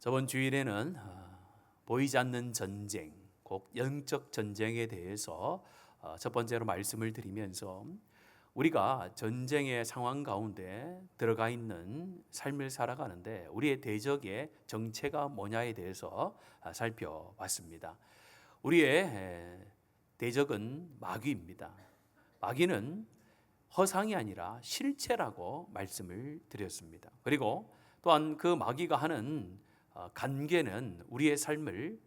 저번 주일에는 보이지 않는 전쟁, 곧 영적 전쟁에 대해서 첫 번째로 말씀을 드리면서 우리가 전쟁의 상황 가운데 들어가 있는 삶을 살아가는데 우리의 대적의 정체가 뭐냐에 대해서 살펴봤습니다. 우리의 대적은 마귀입니다. 마귀는 허상이 아니라 실체라고 말씀을 드렸습니다. 그리고 또한 그 마귀가 하는 간계는 우리의 삶을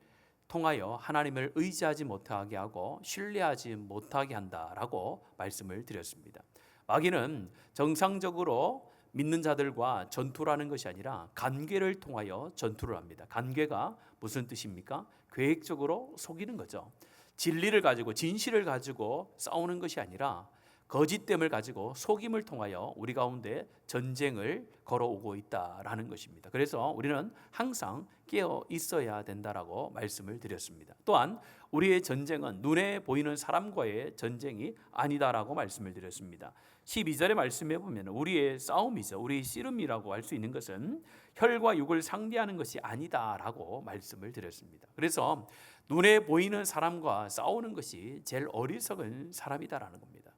통하여 하나님을 의지하지 못하게 하고 신뢰하지 못하게 한다라고 말씀을 드렸습니다. 마귀는 정상적으로 믿는 자들과 전투를 하는 것이 아니라 간계를 통하여 전투를 합니다. 간계가 무슨 뜻입니까? 계획적으로 속이는 거죠. 진리를 가지고 진실을 가지고 싸우는 것이 아니라 거짓됨을 가지고 속임을 통하여 우리 가운데 전쟁을 걸어오고 있다라는 것입니다. 그래서 우리는 항상 깨어 있어야 된다라고 말씀을 드렸습니다. 또한 우리의 전쟁은 눈에 보이는 사람과의 전쟁이 아니다라고 말씀을 드렸습니다. 12절의 말씀에 보면 우리의 싸움이죠. 우리의 씨름이라고 할 수 있는 것은 혈과 육을 상대하는 것이 아니다라고 말씀을 드렸습니다. 그래서 눈에 보이는 사람과 싸우는 것이 제일 어리석은 사람이다라는 겁니다.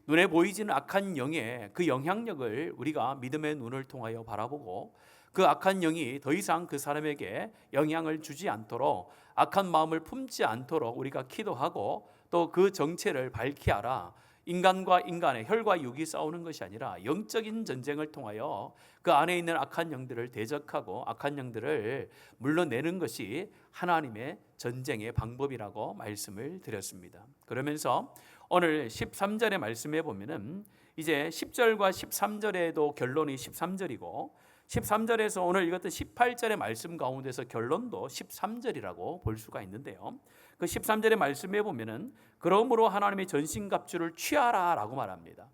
눈에 보이지는 악한 영의 그 영향력을 우리가 믿음의 눈을 통하여 바라보고 그 악한 영이 더 이상 그 사람에게 영향을 주지 않도록 악한 마음을 품지 않도록 우리가 기도하고 또 그 정체를 밝히 알아 인간과 인간의 혈과 육이 싸우는 것이 아니라 영적인 전쟁을 통하여 그 안에 있는 악한 영들을 대적하고 악한 영들을 물러내는 것이 하나님의 전쟁의 방법이라고 말씀을 드렸습니다. 그러면서 오늘 13절의 말씀에 보면은 이제 10절과 13절에도 결론이 13절이고 13절에서 오늘 읽었던 18절의 말씀 가운데서 결론도 13절이라고 볼 수가 있는데요. 그 13절의 말씀에 보면은 그러므로 하나님의 전신갑주를 취하라라고 말합니다.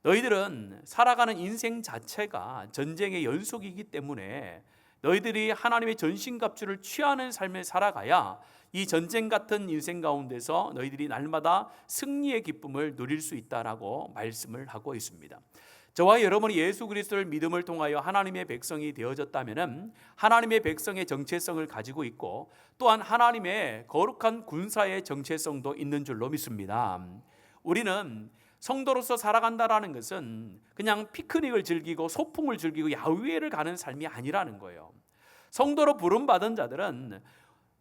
너희들은 살아가는 인생 자체가 전쟁의 연속이기 때문에 너희들이 하나님의 전신갑주를 취하는 삶을 살아가야 이 전쟁 같은 인생 가운데서 너희들이 날마다 승리의 기쁨을 누릴 수 있다라고 말씀을 하고 있습니다. 저와 여러분이 예수 그리스도를 믿음을 통하여 하나님의 백성이 되어졌다면 하나님의 백성의 정체성을 가지고 있고 또한 하나님의 거룩한 군사의 정체성도 있는 줄로 믿습니다. 우리는 성도로서 살아간다라는 것은 그냥 피크닉을 즐기고 소풍을 즐기고 야외를 가는 삶이 아니라는 거예요. 성도로 부름받은 자들은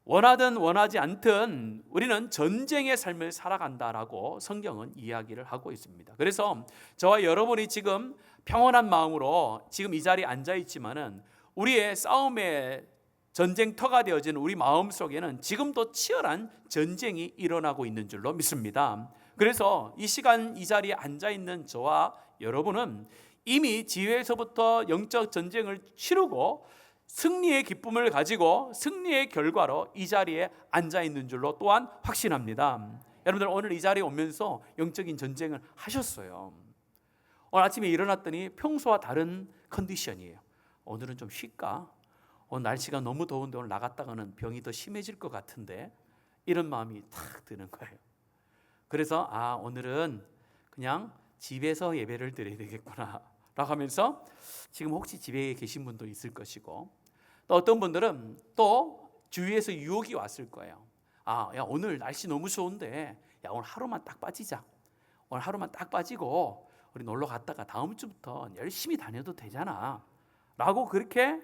원하든 원하지 않든 우리는 전쟁의 삶을 살아간다라고 성경은 이야기를 하고 있습니다. 그래서 저와 여러분이 지금 평온한 마음으로 지금 이 자리에 앉아 있지만은 우리의 싸움의 전쟁터가 되어진 우리 마음 속에는 지금도 치열한 전쟁이 일어나고 있는 줄로 믿습니다. 그래서 이 시간 이 자리에 앉아 있는 저와 여러분은 이미 지혜에서부터 영적 전쟁을 치르고 승리의 기쁨을 가지고 승리의 결과로 이 자리에 앉아 있는 줄로 또한 확신합니다. 여러분들 오늘 이 자리에 오면서 영적인 전쟁을 하셨어요. 오늘 아침에 일어났더니 평소와 다른 컨디션이에요. 오늘은 좀 쉴까? 오늘 날씨가 너무 더운데 오늘 나갔다가는 병이 더 심해질 것 같은데 이런 마음이 탁 드는 거예요. 그래서 오늘은 그냥 집에서 예배를 드려야 되겠구나 라고 하면서 지금 혹시 집에 계신 분도 있을 것이고 또 어떤 분들은 또 주위에서 유혹이 왔을 거예요. 야 오늘 날씨 너무 좋은데 야 오늘 하루만 딱 빠지자. 오늘 하루만 딱 빠지고 우리 놀러 갔다가 다음 주부터 열심히 다녀도 되잖아 라고 그렇게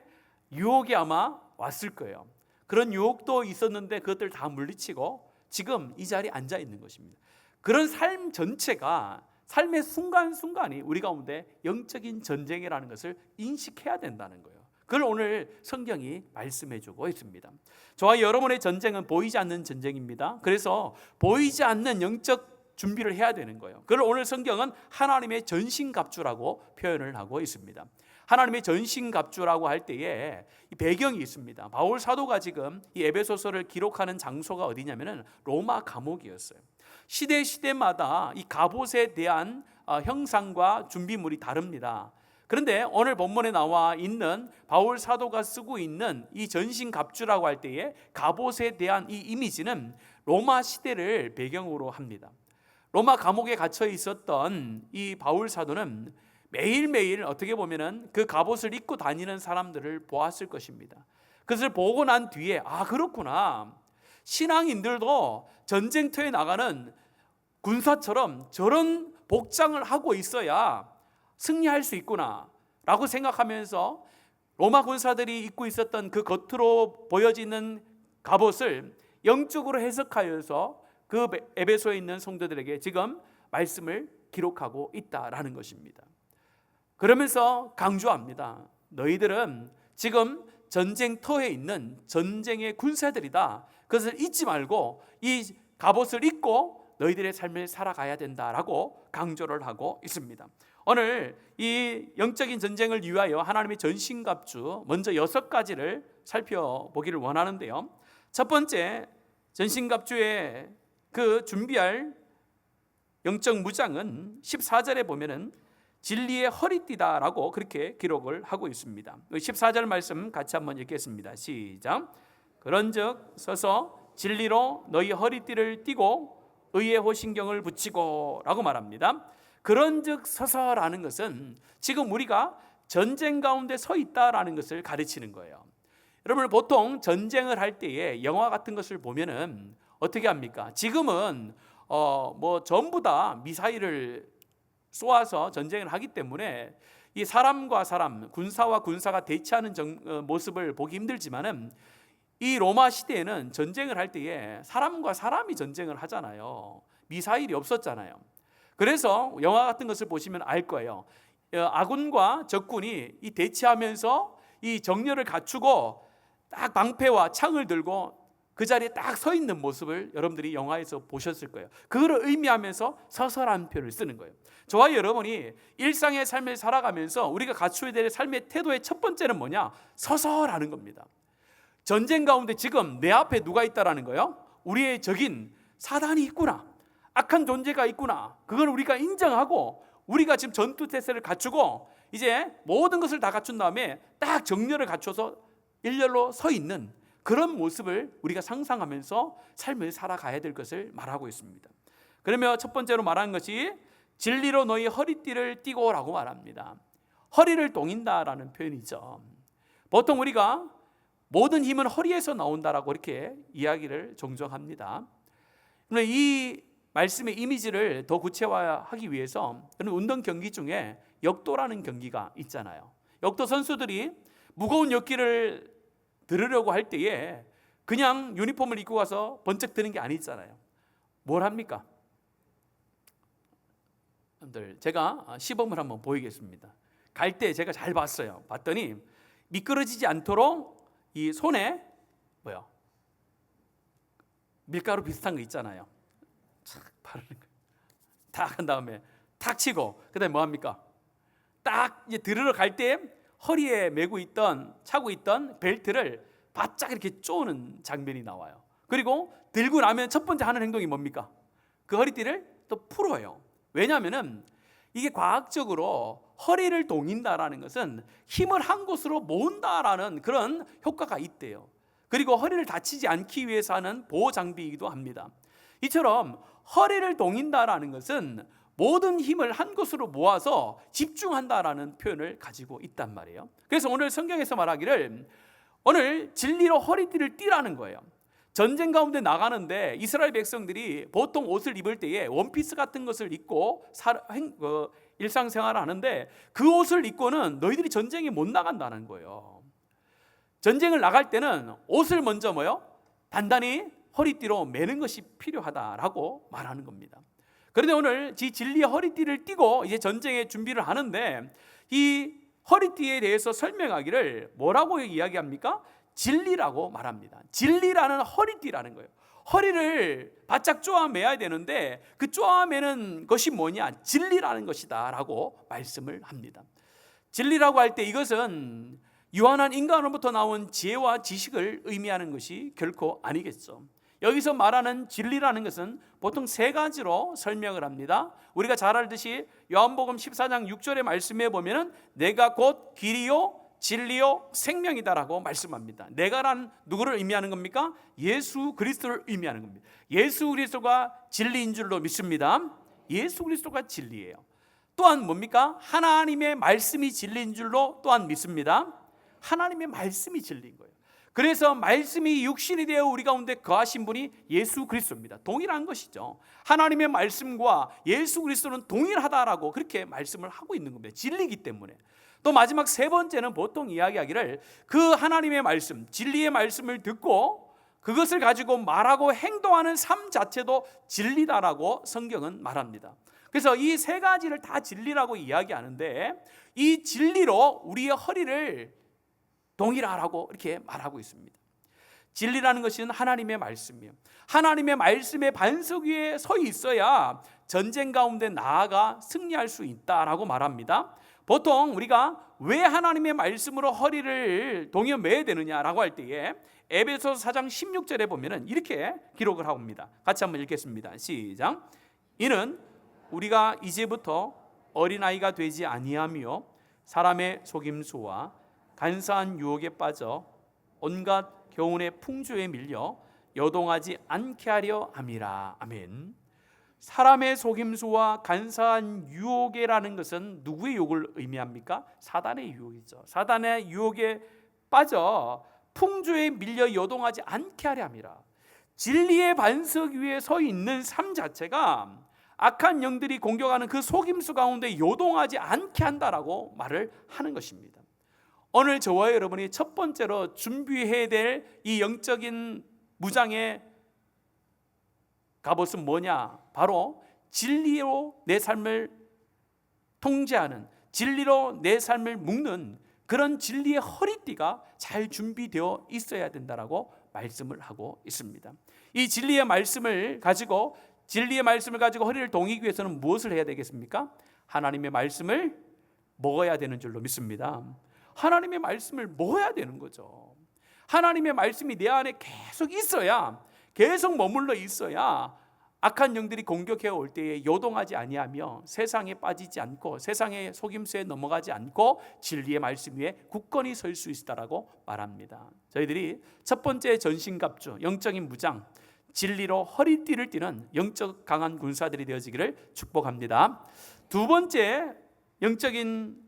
유혹이 아마 왔을 거예요. 그런 유혹도 있었는데 그것들 다 물리치고 지금 이 자리에 앉아 있는 것입니다. 그런 삶 전체가 삶의 순간순간이 우리 가운데 영적인 전쟁이라는 것을 인식해야 된다는 거예요. 그걸 오늘 성경이 말씀해주고 있습니다. 저와 여러분의 전쟁은 보이지 않는 전쟁입니다. 그래서 보이지 않는 영적 준비를 해야 되는 거예요. 그걸 오늘 성경은 하나님의 전신갑주라고 표현을 하고 있습니다. 하나님의 전신갑주라고 할 때에 배경이 있습니다. 바울 사도가 지금 이 에베소서를 기록하는 장소가 어디냐면은 로마 감옥이었어요. 시대마다 이 갑옷에 대한 형상과 준비물이 다릅니다. 그런데 오늘 본문에 나와 있는 바울 사도가 쓰고 있는 이 전신갑주라고 할 때에 갑옷에 대한 이 이미지는 로마 시대를 배경으로 합니다. 로마 감옥에 갇혀 있었던 이 바울 사도는 매일매일 어떻게 보면은 그 갑옷을 입고 다니는 사람들을 보았을 것입니다. 그것을 보고 난 뒤에 그렇구나, 신앙인들도 전쟁터에 나가는 군사처럼 저런 복장을 하고 있어야 승리할 수 있구나 라고 생각하면서 로마 군사들이 입고 있었던 그 겉으로 보여지는 갑옷을 영적으로 해석하여서 그 에베소에 있는 성도들에게 지금 말씀을 기록하고 있다라는 것입니다. 그러면서 강조합니다. 너희들은 지금 전쟁터에 있는 전쟁의 군사들이다. 그것을 잊지 말고 이 갑옷을 입고 너희들의 삶을 살아가야 된다라고 강조를 하고 있습니다. 오늘 이 영적인 전쟁을 위하여 하나님의 전신갑주 먼저 6가지를 살펴보기를 원하는데요. 첫 번째, 전신갑주의 그 준비할 영적 무장은 14절에 보면은 진리의 허리띠다라고 그렇게 기록을 하고 있습니다. 14절 말씀 같이 한번 읽겠습니다. 시작. 그런즉 서서 진리로 너희 허리띠를 띠고 의의 호신경을 붙이고 라고 말합니다. 그런즉 서서라는 것은 지금 우리가 전쟁 가운데 서 있다라는 것을 가르치는 거예요. 여러분, 보통 전쟁을 할 때에 영화 같은 것을 보면은 어떻게 합니까? 지금은 전부 다 미사일을 쏘아서 전쟁을 하기 때문에 이 사람과 사람, 군사와 군사가 대치하는 모습을 보기 힘들지만은 이 로마 시대에는 전쟁을 할 때에 사람과 사람이 전쟁을 하잖아요. 미사일이 없었잖아요. 그래서 영화 같은 것을 보시면 알 거예요. 아군과 적군이 이 대치하면서 이 정렬을 갖추고 딱 방패와 창을 들고 그 자리에 딱 서 있는 모습을 여러분들이 영화에서 보셨을 거예요. 그걸 의미하면서 서서라는 표현을 쓰는 거예요. 저와 여러분이 일상의 삶을 살아가면서 우리가 갖춰야 될 삶의 태도의 첫 번째는 뭐냐? 서서라는 겁니다. 전쟁 가운데 지금 내 앞에 누가 있다라는 거예요? 우리의 적인 사단이 있구나, 악한 존재가 있구나, 그걸 우리가 인정하고 우리가 지금 전투 태세를 갖추고 이제 모든 것을 다 갖춘 다음에 딱 정렬을 갖춰서 일렬로 서 있는 그런 모습을 우리가 상상하면서 삶을 살아가야 될 것을 말하고 있습니다. 그러면 첫 번째로 말하는 것이 진리로 너희 허리띠를 띠고 라고 말합니다. 허리를 동인다라는 표현이죠. 보통 우리가 모든 힘은 허리에서 나온다라고 이렇게 이야기를 종종 합니다. 이 말씀의 이미지를 더 구체화하기 위해서 운동 경기 중에 역도라는 경기가 있잖아요. 역도 선수들이 무거운 역기를 들으려고 할 때에 그냥 유니폼을 입고 가서 번쩍 드는 게 아니잖아요. 뭘 합니까? 여러분들, 제가 시범을 한번 보이겠습니다. 갈 때 제가 잘 봤어요. 봤더니 미끄러지지 않도록 이 손에 밀가루 비슷한 거 있잖아요. 착 바르는 거. 탁 한 다음에 탁 치고 그다음에 뭐 합니까? 딱 이제 들으러 갈 때 허리에 차고 있던 벨트를 바짝 이렇게 쪼는 장면이 나와요. 그리고 들고 나면 첫 번째 하는 행동이 뭡니까? 그 허리띠를 또 풀어요. 왜냐하면은 이게 과학적으로 허리를 동인다라는 것은 힘을 한 곳으로 모은다라는 그런 효과가 있대요. 그리고 허리를 다치지 않기 위해서 하는 보호 장비이기도 합니다. 이처럼 허리를 동인다라는 것은 모든 힘을 한 곳으로 모아서 집중한다라는 표현을 가지고 있단 말이에요. 그래서 오늘 성경에서 말하기를 오늘 진리로 허리띠를 띠라는 거예요. 전쟁 가운데 나가는데 이스라엘 백성들이 보통 옷을 입을 때에 원피스 같은 것을 입고 일상생활을 하는데 그 옷을 입고는 너희들이 전쟁에 못 나간다는 거예요. 전쟁을 나갈 때는 옷을 먼저 단단히 허리띠로 매는 것이 필요하다라고 말하는 겁니다. 그런데 오늘 이 진리의 허리띠를 띠고 이제 전쟁의 준비를 하는데 이 허리띠에 대해서 설명하기를 뭐라고 이야기합니까? 진리라고 말합니다. 진리라는 허리띠라는 거예요. 허리를 바짝 쪼아매야 되는데 그 쪼아매는 것이 뭐냐? 진리라는 것이다 라고 말씀을 합니다. 진리라고 할 때 이것은 유한한 인간으로부터 나온 지혜와 지식을 의미하는 것이 결코 아니겠죠. 여기서 말하는 진리라는 것은 보통 3가지로 설명을 합니다. 우리가 잘 알듯이 요한복음 14장 6절의 말씀에 보면은 내가 곧 길이요 진리요 생명이다라고 말씀합니다. 내가란 누구를 의미하는 겁니까? 예수 그리스도를 의미하는 겁니다. 예수 그리스도가 진리인 줄로 믿습니다. 예수 그리스도가 진리예요. 또한 뭡니까? 하나님의 말씀이 진리인 줄로 또한 믿습니다. 하나님의 말씀이 진리인 거예요. 그래서 말씀이 육신이 되어 우리 가운데 거하신 분이 예수 그리스도입니다. 동일한 것이죠. 하나님의 말씀과 예수 그리스도는 동일하다라고 그렇게 말씀을 하고 있는 겁니다. 진리이기 때문에. 또 마지막 세 번째는 보통 이야기하기를 그 하나님의 말씀, 진리의 말씀을 듣고 그것을 가지고 말하고 행동하는 삶 자체도 진리다라고 성경은 말합니다. 그래서 이 세 가지를 다 진리라고 이야기하는데 이 진리로 우리의 허리를 동일하라고 이렇게 말하고 있습니다. 진리라는 것은 하나님의 말씀이에요. 하나님의 말씀의 반석 위에 서 있어야 전쟁 가운데 나아가 승리할 수 있다라고 말합니다. 보통 우리가 왜 하나님의 말씀으로 허리를 동여 매야 되느냐라고 할 때에 에베소서 4장 16절에 보면은 이렇게 기록을 하고 옵니다. 같이 한번 읽겠습니다. 시작. 이는 우리가 이제부터 어린아이가 되지 아니하며 사람의 속임수와 간사한 유혹에 빠져 온갖 교훈의 풍조에 밀려 여동하지 않게 하려 함이라. 아멘. 사람의 속임수와 간사한 유혹이라는 것은 누구의 유혹을 의미합니까? 사단의 유혹이죠. 사단의 유혹에 빠져 풍조에 밀려 여동하지 않게 하려 함이라. 진리의 반석 위에 서 있는 삶 자체가 악한 영들이 공격하는 그 속임수 가운데 요동하지 않게 한다라고 말을 하는 것입니다. 오늘 저와 여러분이 첫 번째로 준비해야 될 이 영적인 무장의 갑옷은 뭐냐? 바로 진리로 내 삶을 통제하는, 진리로 내 삶을 묶는 그런 진리의 허리띠가 잘 준비되어 있어야 된다라고 말씀을 하고 있습니다. 이 진리의 말씀을 가지고 허리를 동이기 위해서는 무엇을 해야 되겠습니까? 하나님의 말씀을 먹어야 되는 줄로 믿습니다. 하나님의 말씀을 먹어야 되는 거죠. 하나님의 말씀이 내 안에 계속 있어야, 계속 머물러 있어야 악한 영들이 공격해 올 때에 요동하지 아니하며 세상에 빠지지 않고 세상의 속임수에 넘어가지 않고 진리의 말씀 위에 굳건히 설 수 있다라고 말합니다. 저희들이 첫 번째 전신갑주, 영적인 무장, 진리로 허리띠를 띠는 영적 강한 군사들이 되어지기를 축복합니다. 두 번째 영적인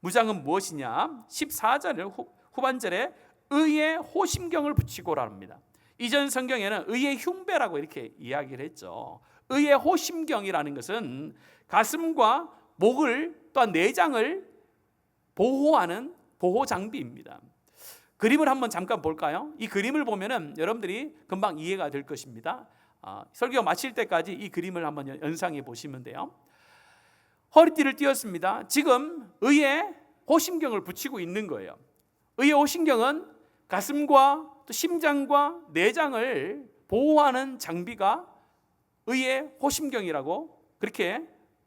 무장은 무엇이냐? 14절 후반절에 의의 호심경을 붙이고라 합니다. 이전 성경에는 의의 흉배라고 이렇게 이야기를 했죠. 의의 호심경이라는 것은 가슴과 목을 또한 내장을 보호하는 보호 장비입니다. 그림을 한번 잠깐 볼까요? 이 그림을 보면은 여러분들이 금방 이해가 될 것입니다. 설교 마칠 때까지 이 그림을 한번 연상해 보시면 돼요. 허리띠를 띄었습니다. 지금 의의 호심경을 붙이고 있는 거예요. 의의 호심경은 가슴과 또 심장과 내장을 보호하는 장비가 의의 호심경이라고 그렇게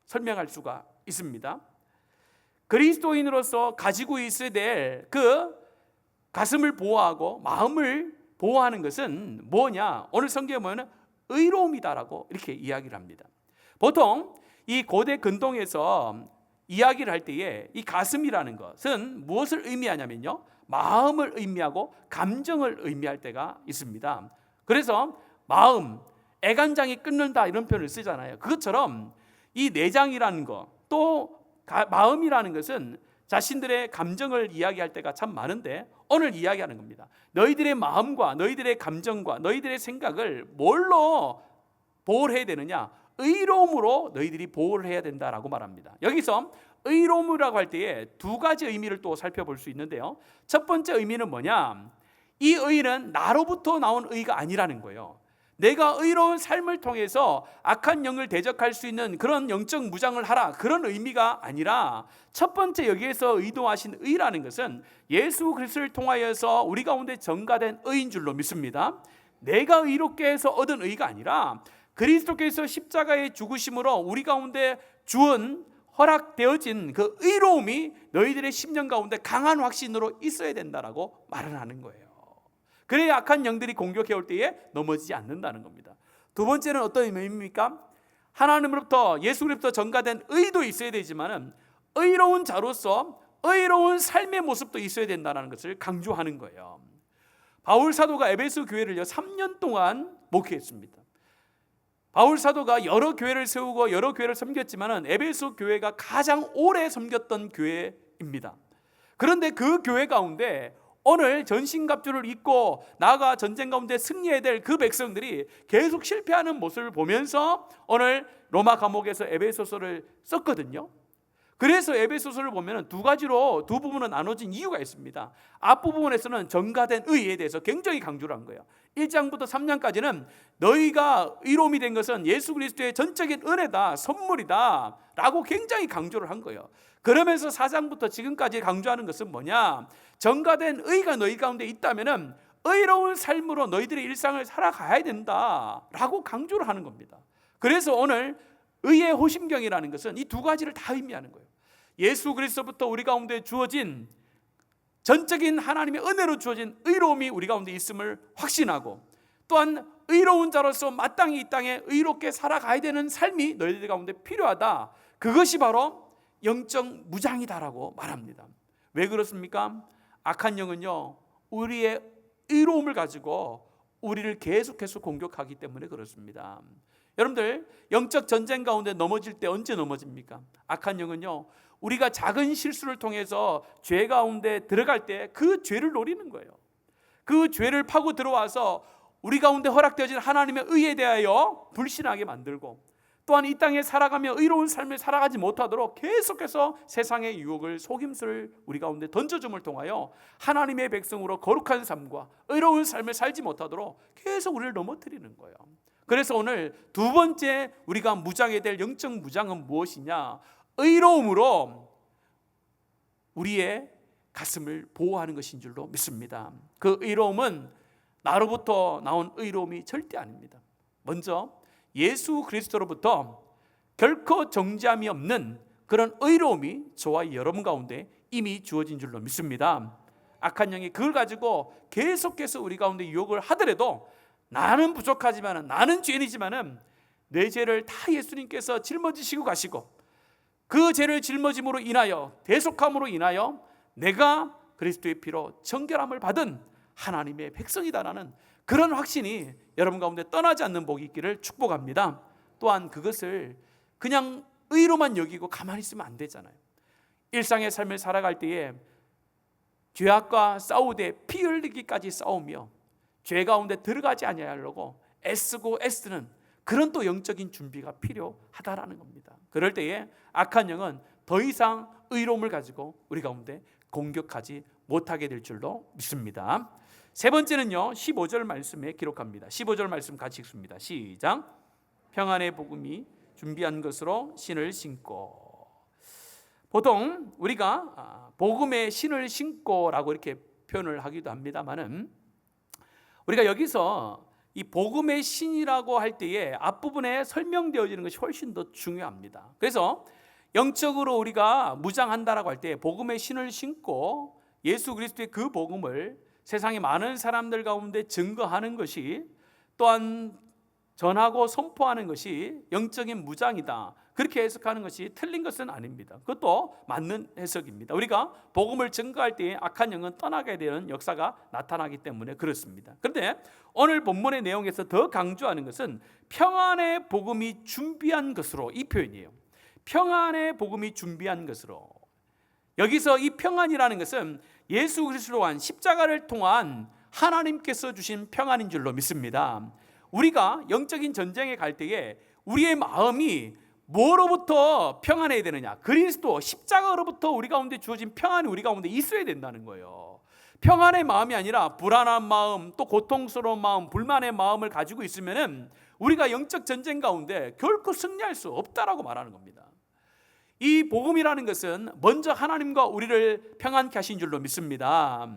설명할 수가 있습니다. 그리스도인으로서 가지고 있어야 될 그 가슴을 보호하고 마음을 보호하는 것은 뭐냐? 오늘 성경에 보면 의로움이다라고 이렇게 이야기를 합니다. 보통 이 고대 근동에서 이야기를 할 때에 이 가슴이라는 것은 무엇을 의미하냐면요, 마음을 의미하고 감정을 의미할 때가 있습니다. 그래서 마음, 애간장이 끓는다 이런 표현을 쓰잖아요. 그것처럼 이 내장이라는 것, 또 마음이라는 것은 자신들의 감정을 이야기할 때가 참 많은데 오늘 이야기하는 겁니다. 너희들의 마음과 너희들의 감정과 너희들의 생각을 뭘로 보호를 해야 되느냐? 의로움으로 너희들이 보호를 해야 된다라고 말합니다. 여기서 의로움이라고 할 때에 두 가지 의미를 또 살펴볼 수 있는데요. 첫 번째 의미는 뭐냐? 이 의는 나로부터 나온 의가 아니라는 거예요. 내가 의로운 삶을 통해서 악한 영을 대적할 수 있는 그런 영적 무장을 하라, 그런 의미가 아니라 첫 번째 여기에서 의도하신 의라는 것은 예수 그리스도를 통하여서 우리 가운데 전가된 의인 줄로 믿습니다. 내가 의롭게 해서 얻은 의가 아니라 그리스도께서 십자가의 죽으심으로 우리 가운데 주은 허락되어진 그 의로움이 너희들의 심령 가운데 강한 확신으로 있어야 된다라고 말을 하는 거예요. 그래야 악한 영들이 공격해 올 때에 넘어지지 않는다는 겁니다. 두 번째는 어떤 의미입니까? 하나님으로부터 예수 그리스도로부터 전가된 의도 있어야 되지만 의로운 자로서 의로운 삶의 모습도 있어야 된다는 것을 강조하는 거예요. 바울 사도가 에베소 교회를요 3년 동안 목회했습니다. 바울 사도가 여러 교회를 세우고 여러 교회를 섬겼지만 에베소 교회가 가장 오래 섬겼던 교회입니다. 그런데 그 교회 가운데 오늘 전신갑주를 입고 나아가 전쟁 가운데 승리해야 될 그 백성들이 계속 실패하는 모습을 보면서 오늘 로마 감옥에서 에베소서를 썼거든요. 그래서 에베소서를 보면 두 가지로 두 부분은 나눠진 이유가 있습니다. 앞부분에서는 전가된 의에 대해서 굉장히 강조를 한 거예요. 1장부터 3장까지는 너희가 의로움이 된 것은 예수 그리스도의 전적인 은혜다, 선물이다 라고 굉장히 강조를 한 거예요. 그러면서 4장부터 지금까지 강조하는 것은 뭐냐? 전가된 의가 너희 가운데 있다면 의로운 삶으로 너희들의 일상을 살아가야 된다 라고 강조를 하는 겁니다. 그래서 오늘 의의 호심경이라는 것은 이 두 가지를 다 의미하는 거예요. 예수 그리스도부터 우리 가운데 주어진 전적인 하나님의 은혜로 주어진 의로움이 우리 가운데 있음을 확신하고, 또한 의로운 자로서 마땅히 이 땅에 의롭게 살아가야 되는 삶이 너희들 가운데 필요하다. 그것이 바로 영적 무장이다라고 말합니다. 왜 그렇습니까? 악한 영은요, 우리의 의로움을 가지고 우리를 계속해서 공격하기 때문에 그렇습니다. 여러분들, 영적 전쟁 가운데 넘어질 때 언제 넘어집니까? 악한 영은요, 우리가 작은 실수를 통해서 죄 가운데 들어갈 때 그 죄를 노리는 거예요. 그 죄를 파고 들어와서 우리 가운데 허락되어진 하나님의 의에 대하여 불신하게 만들고, 또한 이 땅에 살아가며 의로운 삶을 살아가지 못하도록 계속해서 세상의 유혹을, 속임수를 우리 가운데 던져줌을 통하여 하나님의 백성으로 거룩한 삶과 의로운 삶을 살지 못하도록 계속 우리를 넘어뜨리는 거예요. 그래서 오늘 두 번째 우리가 무장해야 될 영적 무장은 무엇이냐? 의로움으로 우리의 가슴을 보호하는 것인 줄로 믿습니다. 그 의로움은 나로부터 나온 의로움이 절대 아닙니다. 먼저 예수 그리스도로부터 결코 정죄함이 없는 그런 의로움이 저와 여러분 가운데 이미 주어진 줄로 믿습니다. 악한 영이 그걸 가지고 계속해서 우리 가운데 유혹을 하더라도 나는 부족하지만, 나는 죄인이지만 내 죄를 다 예수님께서 짊어지시고 가시고, 그 죄를 짊어짐으로 인하여, 대속함으로 인하여 내가 그리스도의 피로 정결함을 받은 하나님의 백성이다라는 그런 확신이 여러분 가운데 떠나지 않는 복이 있기를 축복합니다. 또한 그것을 그냥 의로만 여기고 가만히 있으면 안 되잖아요. 일상의 삶을 살아갈 때에 죄악과 싸우되 피 흘리기까지 싸우며 죄 가운데 들어가지 아니하려고 애쓰고 애쓰는 그런 또 영적인 준비가 필요하다라는 겁니다. 그럴 때에 악한 영은 더 이상 의로움을 가지고 우리 가운데 공격하지 못하게 될 줄로 믿습니다. 세 번째는요, 15절 말씀에 기록합니다. 15절 말씀 같이 읽습니다. 시작. 평안의 복음이 준비한 것으로 신을 신고. 보통 우리가 복음의 신을 신고라고 이렇게 표현을 하기도 합니다만은, 우리가 여기서 이 복음의 신이라고 할 때에 앞부분에 설명되어지는 것이 훨씬 더 중요합니다. 그래서 영적으로 우리가 무장한다라고 할 때 복음의 신을 신고 예수 그리스도의 그 복음을 세상의 많은 사람들 가운데 증거하는 것이, 또한 전하고 선포하는 것이 영적인 무장이다, 그렇게 해석하는 것이 틀린 것은 아닙니다. 그것도 맞는 해석입니다. 우리가 복음을 증거할 때에 악한 영은 떠나게 되는 역사가 나타나기 때문에 그렇습니다. 그런데 오늘 본문의 내용에서 더 강조하는 것은 평안의 복음이 준비한 것으로, 이 표현이에요. 평안의 복음이 준비한 것으로. 여기서 이 평안이라는 것은 예수 그리스도로 한 십자가를 통한 하나님께서 주신 평안인 줄로 믿습니다. 우리가 영적인 전쟁에 갈 때에 우리의 마음이 뭐로부터 평안해야 되느냐? 그리스도 십자가로부터 우리 가운데 주어진 평안이 우리 가운데 있어야 된다는 거예요. 평안의 마음이 아니라 불안한 마음, 또 고통스러운 마음, 불만의 마음을 가지고 있으면은 우리가 영적 전쟁 가운데 결코 승리할 수 없다라고 말하는 겁니다. 이 복음이라는 것은 먼저 하나님과 우리를 평안케 하신 줄로 믿습니다.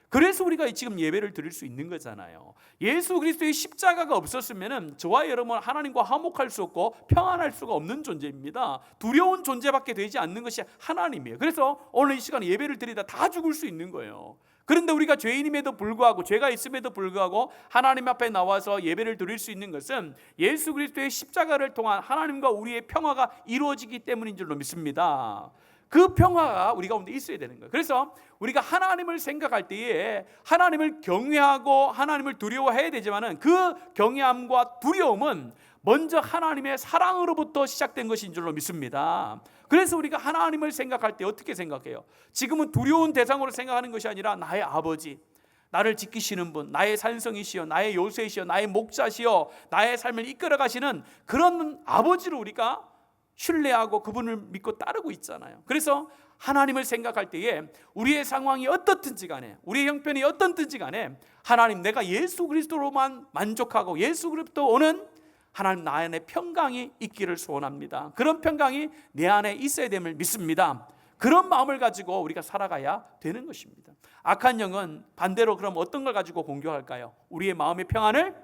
그래서 우리가 지금 예배를 드릴 수 있는 거잖아요. 예수 그리스도의 십자가가 없었으면 저와 여러분은 하나님과 화목할 수 없고 평안할 수가 없는 존재입니다. 두려운 존재밖에 되지 않는 것이 하나님이에요. 그래서 오늘 이 시간에 예배를 드리다 다 죽을 수 있는 거예요. 그런데 우리가 죄인임에도 불구하고, 죄가 있음에도 불구하고 하나님 앞에 나와서 예배를 드릴 수 있는 것은 예수 그리스도의 십자가를 통한 하나님과 우리의 평화가 이루어지기 때문인 줄로 믿습니다. 그 평화가 우리 가운데 있어야 되는 거예요. 그래서 우리가 하나님을 생각할 때에 하나님을 경외하고 하나님을 두려워해야 되지만은 그 경외함과 두려움은 먼저 하나님의 사랑으로부터 시작된 것인 줄로 믿습니다. 그래서 우리가 하나님을 생각할 때 어떻게 생각해요? 지금은 두려운 대상으로 생각하는 것이 아니라 나의 아버지, 나를 지키시는 분, 나의 산성이시여, 나의 요새시여, 나의 목자시여, 나의 삶을 이끌어 가시는 그런 아버지를 우리가 신뢰하고 그분을 믿고 따르고 있잖아요. 그래서 하나님을 생각할 때에 우리의 상황이 어떻든지 간에, 우리의 형편이 어떻든지 간에 하나님, 내가 예수 그리스도로만 만족하고 예수 그리스도 오는 하나님 나 안에 평강이 있기를 소원합니다. 그런 평강이 내 안에 있어야 됨을 믿습니다. 그런 마음을 가지고 우리가 살아가야 되는 것입니다. 악한 영은 반대로 그럼 어떤 걸 가지고 공격할까요? 우리의 마음의 평안을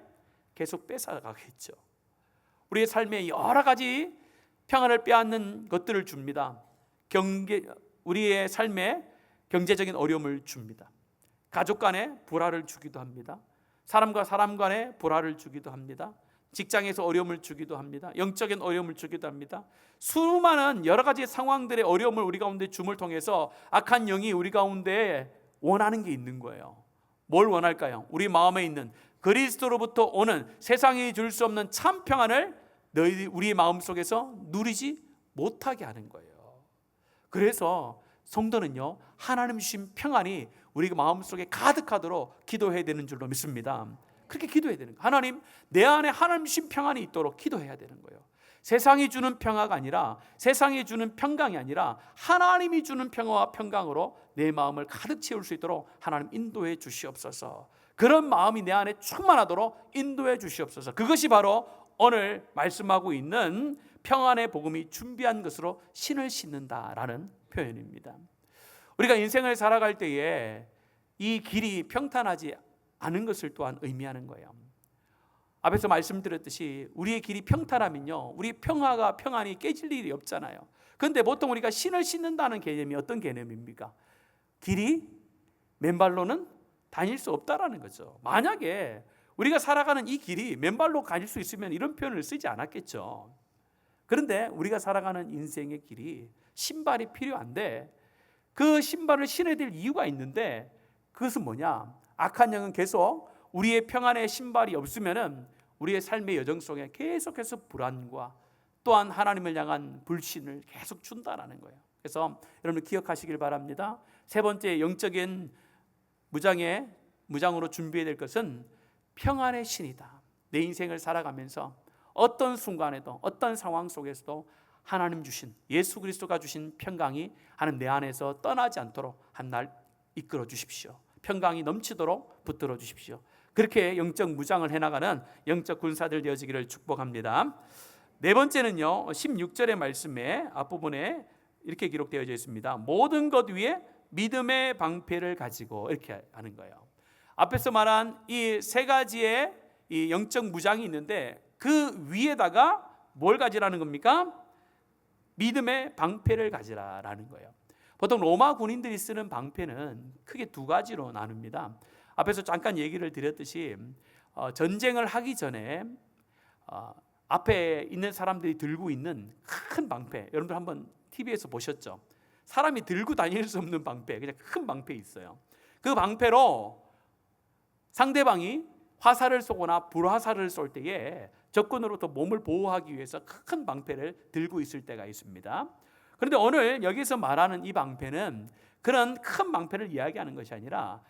계속 뺏어가겠죠. 우리의 삶에 여러 가지 평안을 빼앗는 것들을 줍니다. 우리의 삶에 경제적인 어려움을 줍니다. 가족 간에 불화를 주기도 합니다. 사람과 사람 간에 불화를 주기도 합니다. 직장에서 어려움을 주기도 합니다. 영적인 어려움을 주기도 합니다. 수많은 여러 가지 상황들의 어려움을 우리 가운데 줌을 통해서 악한 영이 우리 가운데 원하는 게 있는 거예요. 뭘 원할까요? 우리 마음에 있는 그리스도로부터 오는 세상이 줄 수 없는 참 평안을 우리의 마음속에서 누리지 못하게 하는 거예요. 그래서 성도는요, 하나님 주신 평안이 우리 마음속에 가득하도록 기도해야 되는 줄로 믿습니다. 그렇게 기도해야 되는 거예요. 하나님, 내 안에 하나님 주신 평안이 있도록 기도해야 되는 거예요. 세상이 주는 평화가 아니라, 세상이 주는 평강이 아니라 하나님이 주는 평화와 평강으로 내 마음을 가득 채울 수 있도록 하나님 인도해 주시옵소서. 그런 마음이 내 안에 충만하도록 인도해 주시옵소서. 그것이 바로 오늘 말씀하고 있는 평안의 복음이 준비한 것으로 신을 싣는다라는 표현입니다. 우리가 인생을 살아갈 때에 이 길이 평탄하지 않은 것을 또한 의미하는 거예요. 앞에서 말씀드렸듯이 우리의 길이 평탄하면요, 우리 평안이 깨질 일이 없잖아요. 그런데 보통 우리가 신을 싣는다는 개념이 어떤 개념입니까? 길이 맨발로는 다닐 수 없다라는 거죠. 만약에 우리가 살아가는 이 길이 맨발로 다닐 수 있으면 이런 표현을 쓰지 않았겠죠. 그런데 우리가 살아가는 인생의 길이 신발이 필요한데, 그 신발을 신어야 될 이유가 있는데, 그것은 뭐냐? 악한 영은 계속 우리의 평안의 신발이 없으면은 우리의 삶의 여정 속에 계속해서 불안과 또한 하나님을 향한 불신을 계속 준다라는 거예요. 그래서 여러분 기억하시길 바랍니다. 세 번째 영적인 무장으로 준비해야 될 것은 평안의 신이다. 내 인생을 살아가면서 어떤 순간에도 어떤 상황 속에서도 하나님 주신, 예수 그리스도가 주신 평강이 하나님 내 안에서 떠나지 않도록 한 날 이끌어 주십시오. 평강이 넘치도록 붙들어 주십시오. 그렇게 영적 무장을 해나가는 영적 군사들 되어지기를 축복합니다. 네 번째는요, 16절의 말씀에 앞부분에 이렇게 기록되어져 있습니다. 모든 것 위에 믿음의 방패를 가지고, 이렇게 하는 거예요. 앞에서 말한 이 세 가지의 이 영적 무장이 있는데, 그 위에다가 뭘 가지라는 겁니까? 믿음의 방패를 가지라라는 거예요. 보통 로마 군인들이 쓰는 방패는 크게 두 가지로 나눕니다. 앞에서 잠깐 얘기를 드렸듯이 전쟁을 하기 전에 앞에 있는 사람들이 들고 있는 큰 방패, 여러분들 한번 TV에서 보셨죠? 사람이 들고 다닐 수 없는 방패, 그냥 큰 방패 있어요. 그 방패로 상대방이 화살을 쏘거나 불화살을 쏠 때에 적군으로부터 몸을 보호하기 위해서 큰 방패를 들고 있을 때가 있습니다. 그런데 오늘 여기서 말하는 이 방패는 그런 큰 방패를 이야기하는 것이 아니라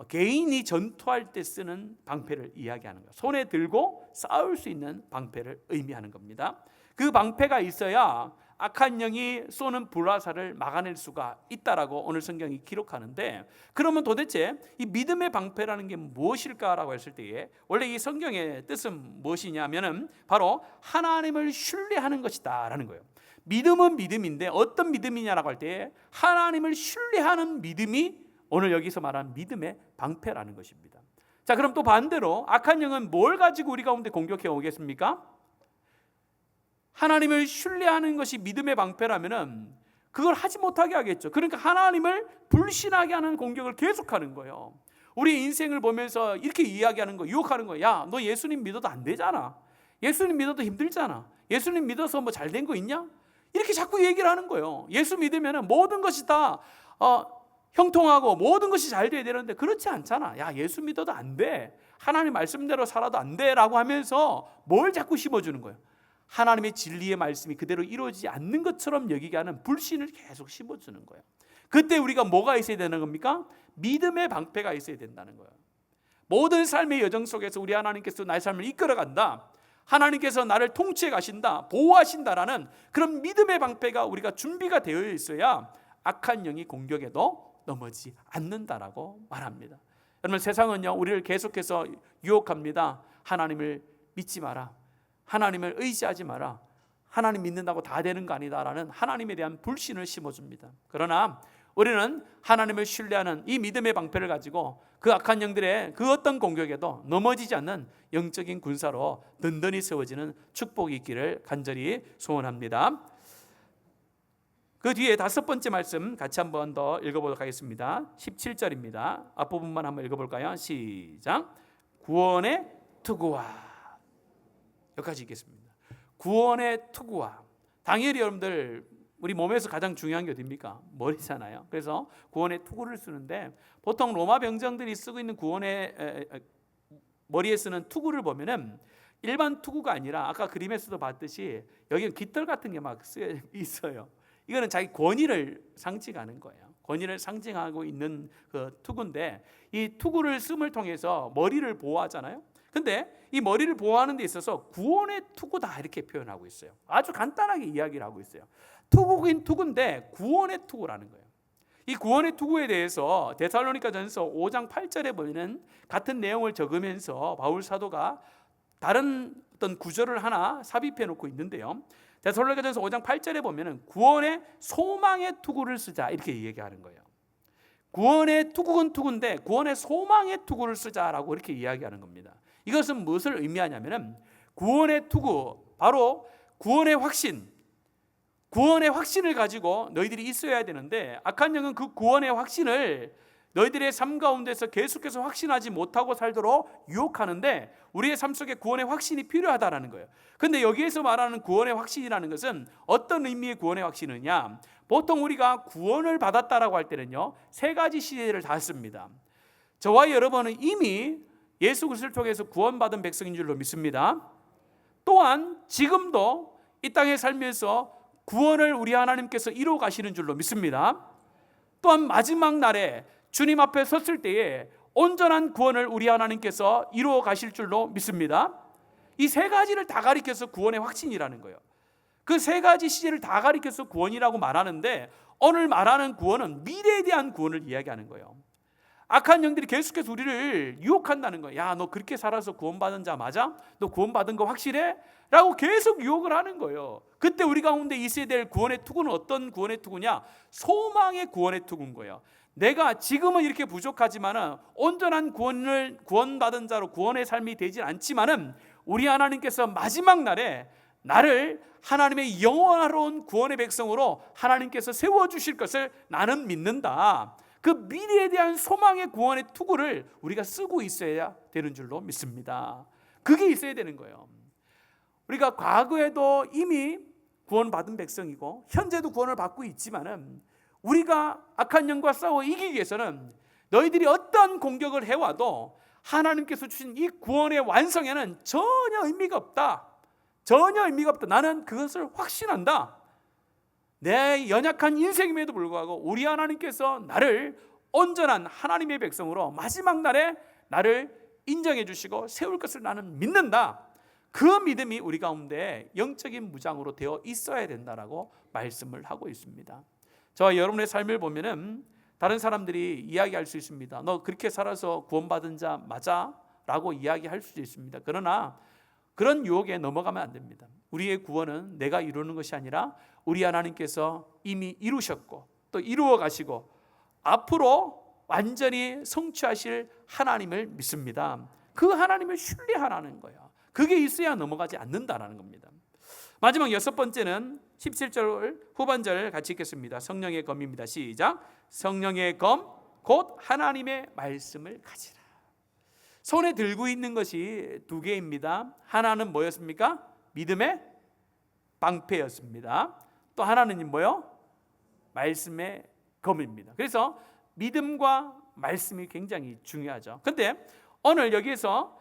개인이 전투할 때 쓰는 방패를 이야기하는 거예요. 손에 들고 싸울 수 있는 방패를 의미하는 겁니다. 그 방패가 있어야 악한 영이 쏘는 불화살을 막아낼 수가 있다라고 오늘 성경이 기록하는데, 그러면 도대체 이 믿음의 방패라는 게 무엇일까라고 했을 때에 원래 이 성경의 뜻은 무엇이냐면은 바로 하나님을 신뢰하는 것이다라는 거예요. 믿음은 믿음인데 어떤 믿음이냐라고 할 때 하나님을 신뢰하는 믿음이 오늘 여기서 말하는 믿음의 방패라는 것입니다. 자, 그럼 또 반대로 악한 영은 뭘 가지고 우리 가운데 공격해 오겠습니까? 하나님을 신뢰하는 것이 믿음의 방패라면은 그걸 하지 못하게 하겠죠. 그러니까 하나님을 불신하게 하는 공격을 계속하는 거예요. 우리 인생을 보면서 이렇게 이야기하는 거, 유혹하는 거예요. 야, 너 예수님 믿어도 안 되잖아. 예수님 믿어도 힘들잖아. 예수님 믿어서 뭐 잘 된 거 있냐? 이렇게 자꾸 얘기를 하는 거예요. 예수 믿으면 모든 것이 다 형통하고 모든 것이 잘 돼야 되는데 그렇지 않잖아. 야, 예수 믿어도 안 돼. 하나님 말씀대로 살아도 안 돼 라고 하면서 뭘 자꾸 심어주는 거예요? 하나님의 진리의 말씀이 그대로 이루어지지 않는 것처럼 여기게 하는 불신을 계속 심어주는 거예요. 그때 우리가 뭐가 있어야 되는 겁니까? 믿음의 방패가 있어야 된다는 거예요. 모든 삶의 여정 속에서 우리 하나님께서 나의 삶을 이끌어간다, 하나님께서 나를 통치해 가신다, 보호하신다라는 그런 믿음의 방패가 우리가 준비가 되어 있어야 악한 영이 공격에도 넘어지지 않는다라고 말합니다. 여러분, 세상은요 우리를 계속해서 유혹합니다. 하나님을 믿지 마라, 하나님을 의지하지 마라, 하나님 믿는다고 다 되는 거 아니다라는 하나님에 대한 불신을 심어줍니다. 그러나 우리는 하나님을 신뢰하는 이 믿음의 방패를 가지고 그 악한 영들의 그 어떤 공격에도 넘어지지 않는 영적인 군사로 든든히 세워지는 축복이 있기를 간절히 소원합니다. 그 뒤에 다섯 번째 말씀 같이 한번 더 읽어보도록 하겠습니다. 17절입니다. 앞부분만 한번 읽어볼까요? 시작. 구원의 투구와, 여기까지 읽겠습니다. 구원의 투구와. 당연히 여러분들 우리 몸에서 가장 중요한 게 어디입니까? 머리잖아요. 그래서 구원의 투구를 쓰는데 보통 로마 병정들이 쓰고 있는 구원의 머리에 쓰는 투구를 보면은 일반 투구가 아니라 아까 그림에서도 봤듯이 여기 깃털 같은 게 막 쓰여 있어요. 이거는 자기 권위를 상징하는 거예요. 권위를 상징하고 있는 그 투구인데 이 투구를 씀을 통해서 머리를 보호하잖아요. 근데 이 머리를 보호하는 데 있어서 구원의 투구다 이렇게 표현하고 있어요. 아주 간단하게 이야기를 하고 있어요. 투구긴 투구인데 구원의 투구라는 거예요. 이 구원의 투구에 대해서 데살로니가전서 5장 8절에 보면 같은 내용을 적으면서 바울 사도가 다른 어떤 구절을 하나 삽입해 놓고 있는데요. 데살로니가전서 5장 8절에 보면 구원의 소망의 투구를 쓰자 이렇게 얘기하는 거예요. 구원의 투구는 투구인데 구원의 소망의 투구를 쓰자라고 이렇게 이야기하는 겁니다. 이것은 무엇을 의미하냐면 구원의 투구, 바로 구원의 확신, 구원의 확신을 가지고 너희들이 있어야 되는데 악한 영은 그 구원의 확신을 너희들의 삶 가운데서 계속해서 확신하지 못하고 살도록 유혹하는데 우리의 삶 속에 구원의 확신이 필요하다라는 거예요. 근데 여기에서 말하는 구원의 확신이라는 것은 어떤 의미의 구원의 확신이냐? 보통 우리가 구원을 받았다라고 할 때는요 세 가지 시제를 다 씁니다. 저와 여러분은 이미 예수 그리스도를 통해서 구원받은 백성인 줄로 믿습니다. 또한 지금도 이 땅에 살면서 구원을 우리 하나님께서 이루어 가시는 줄로 믿습니다. 또한 마지막 날에 주님 앞에 섰을 때에 온전한 구원을 우리 하나님께서 이루어 가실 줄로 믿습니다. 이 세 가지를 다 가리켜서 구원의 확신이라는 거예요. 그 세 가지 시제를 다 가리켜서 구원이라고 말하는데 오늘 말하는 구원은 미래에 대한 구원을 이야기하는 거예요. 악한 영들이 계속해서 우리를 유혹한다는 거예요. 야, 너 그렇게 살아서 구원받은 자 맞아? 너 구원받은 거 확실해? 라고 계속 유혹을 하는 거예요. 그때 우리 가운데 있어야 될 구원의 투구는 어떤 구원의 투구냐? 소망의 구원의 투구인 거예요. 내가 지금은 이렇게 부족하지만은 온전한 구원받은 자로 구원의 삶이 되진 않지만은 우리 하나님께서 마지막 날에 나를 하나님의 영원하로운 구원의 백성으로 하나님께서 세워주실 것을 나는 믿는다. 그 미래에 대한 소망의 구원의 투구를 우리가 쓰고 있어야 되는 줄로 믿습니다. 그게 있어야 되는 거예요. 우리가 과거에도 이미 구원받은 백성이고 현재도 구원을 받고 있지만은 우리가 악한 영과 싸워 이기기 위해서는 너희들이 어떤 공격을 해와도 하나님께서 주신 이 구원의 완성에는 전혀 의미가 없다. 전혀 의미가 없다. 나는 그것을 확신한다. 내 연약한 인생임에도 불구하고 우리 하나님께서 나를 온전한 하나님의 백성으로 마지막 날에 나를 인정해 주시고 세울 것을 나는 믿는다. 그 믿음이 우리 가운데 영적인 무장으로 되어 있어야 된다라고 말씀을 하고 있습니다. 저와 여러분의 삶을 보면은 다른 사람들이 이야기할 수 있습니다. 너 그렇게 살아서 구원받은 자 맞아? 라고 이야기할 수도 있습니다. 그러나 그런 유혹에 넘어가면 안 됩니다. 우리의 구원은 내가 이루는 것이 아니라 우리 하나님께서 이미 이루셨고 또 이루어 가시고 앞으로 완전히 성취하실 하나님을 믿습니다. 그 하나님을 신뢰하라는 거예요. 그게 있어야 넘어가지 않는다라는 겁니다. 마지막 여섯 번째는 17절 후반절 같이 읽겠습니다. 성령의 검입니다. 시작. 성령의 검 곧 하나님의 말씀을 가지라. 손에 들고 있는 것이 두 개입니다. 하나는 뭐였습니까? 믿음의 방패였습니다. 또 하나는 뭐요? 말씀의 검입니다. 그래서 믿음과 말씀이 굉장히 중요하죠. 근데 오늘 여기에서